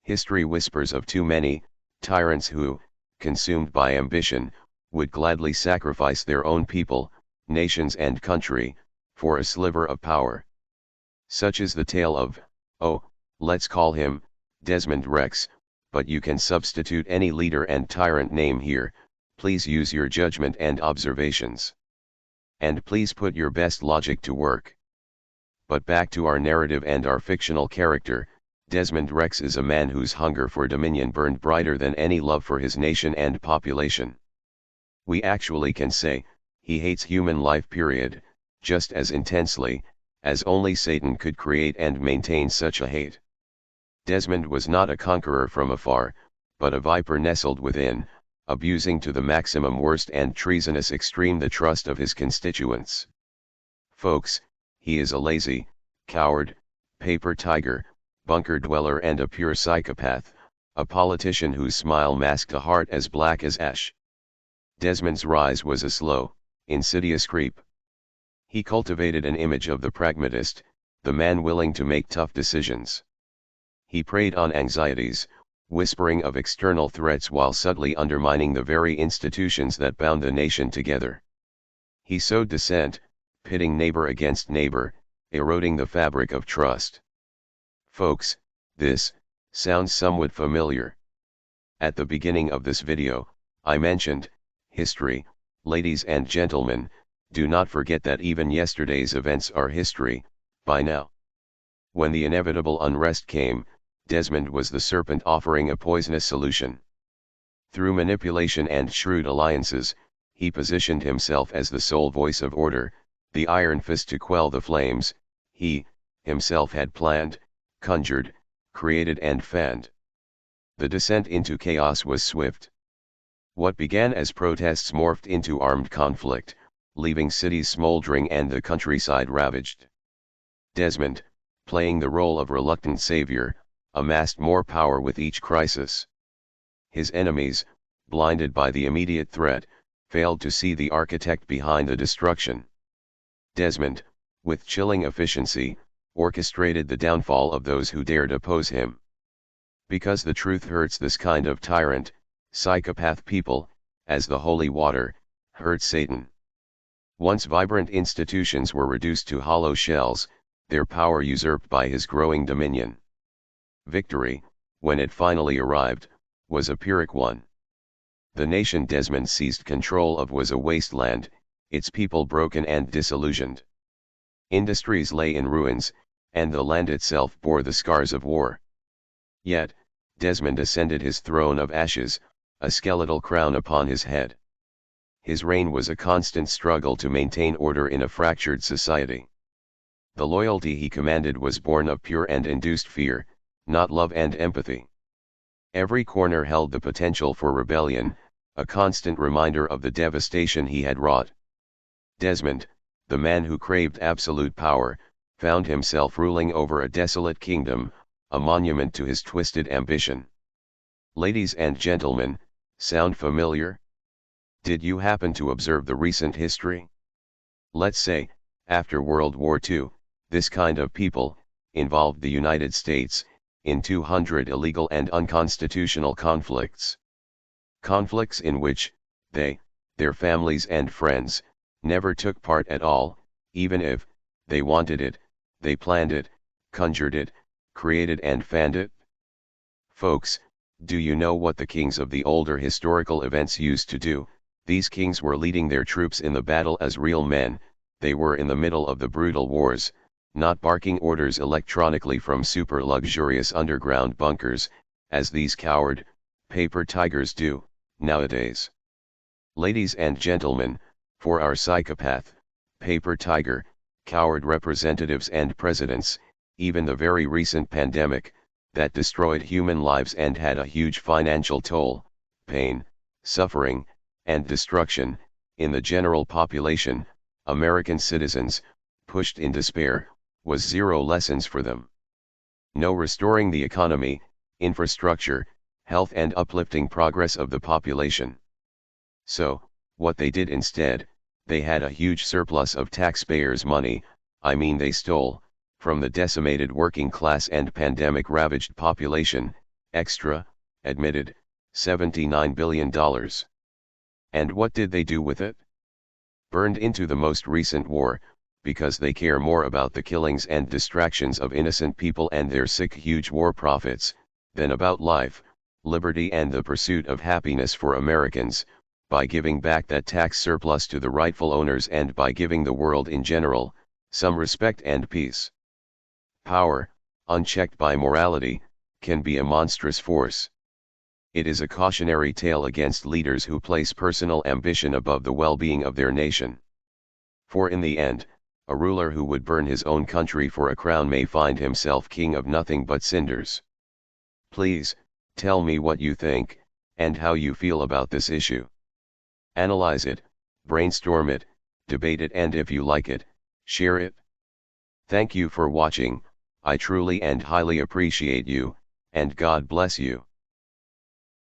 History whispers of too many tyrants who, consumed by ambition, would gladly sacrifice their own people, nations and country, for a sliver of power. Such is the tale of, oh, let's call him, Desmond Rex, but you can substitute any leader and tyrant name here, please use your judgment and observations. And please put your best logic to work. But back to our narrative and our fictional character. Desmond Rex is a man whose hunger for dominion burned brighter than any love for his nation and population. We actually can say, he hates human life period, just as intensely, as only Satan could create and maintain such a hate. Desmond was not a conqueror from afar, but a viper nestled within, abusing to the maximum worst and treasonous extreme the trust of his constituents. Folks, he is a lazy, coward, paper tiger, bunker dweller and a pure psychopath, a politician whose smile masked a heart as black as ash. Desmond's rise was a slow, insidious creep. He cultivated an image of the pragmatist, the man willing to make tough decisions. He preyed on anxieties, whispering of external threats while subtly undermining the very institutions that bound the nation together. He sowed dissent, pitting neighbor against neighbor, eroding the fabric of trust. Folks, this sounds somewhat familiar. At the beginning of this video, I mentioned history. Ladies and gentlemen, do not forget that even yesterday's events are history, by now. When the inevitable unrest came, Desmond was the serpent offering a poisonous solution. Through manipulation and shrewd alliances, he positioned himself as the sole voice of order, the iron fist to quell the flames he, himself had planned, conjured, created and fanned. The descent into chaos was swift. What began as protests morphed into armed conflict, leaving cities smoldering and the countryside ravaged. Desmond, playing the role of reluctant savior, amassed more power with each crisis. His enemies, blinded by the immediate threat, failed to see the architect behind the destruction. Desmond, with chilling efficiency, orchestrated the downfall of those who dared oppose him. Because the truth hurts this kind of tyrant, psychopath people, as the holy water, hurt Satan. Once vibrant institutions were reduced to hollow shells, their power usurped by his growing dominion. Victory, when it finally arrived, was a Pyrrhic one. The nation Desmond seized control of was a wasteland, its people broken and disillusioned. Industries lay in ruins, and the land itself bore the scars of war. Yet, Desmond ascended his throne of ashes, a skeletal crown upon his head. His reign was a constant struggle to maintain order in a fractured society. The loyalty he commanded was born of pure and induced fear, not love and empathy. Every corner held the potential for rebellion, a constant reminder of the devastation he had wrought. Desmond, the man who craved absolute power, found himself ruling over a desolate kingdom, a monument to his twisted ambition. Ladies and gentlemen, sound familiar? Did you happen to observe the recent history? Let's say, after World War II, this kind of people involved the United States in 200 illegal and unconstitutional conflicts. Conflicts in which they, their families and friends, never took part at all, even if they wanted it, they planned it, conjured it, created and fanned it. Folks, do you know what the kings of the older historical events used to do? These kings were leading their troops in the battle as real men, they were in the middle of the brutal wars, not barking orders electronically from super luxurious underground bunkers, as these coward, paper tigers do, nowadays. Ladies and gentlemen, for our psychopath, paper tiger, coward representatives and presidents, even the very recent pandemic, that destroyed human lives and had a huge financial toll, pain, suffering, and destruction, in the general population, American citizens, pushed in despair, was zero lessons for them. No restoring the economy, infrastructure, health and uplifting progress of the population. So, what they did instead, they had a huge surplus of taxpayers' money, I mean they stole, from the decimated working class and pandemic-ravaged population, extra, admitted, $79 billion. And what did they do with it? Burned into the most recent war, because they care more about the killings and distractions of innocent people and their sick huge war profits, than about life, liberty and the pursuit of happiness for Americans, by giving back that tax surplus to the rightful owners and by giving the world in general, some respect and peace. Power, unchecked by morality, can be a monstrous force. It is a cautionary tale against leaders who place personal ambition above the well-being of their nation. For in the end, a ruler who would burn his own country for a crown may find himself king of nothing but cinders. Please, tell me what you think, and how you feel about this issue. Analyze it, brainstorm it, debate it, and if you like it, share it. Thank you for watching. I truly and highly appreciate you, and God bless you.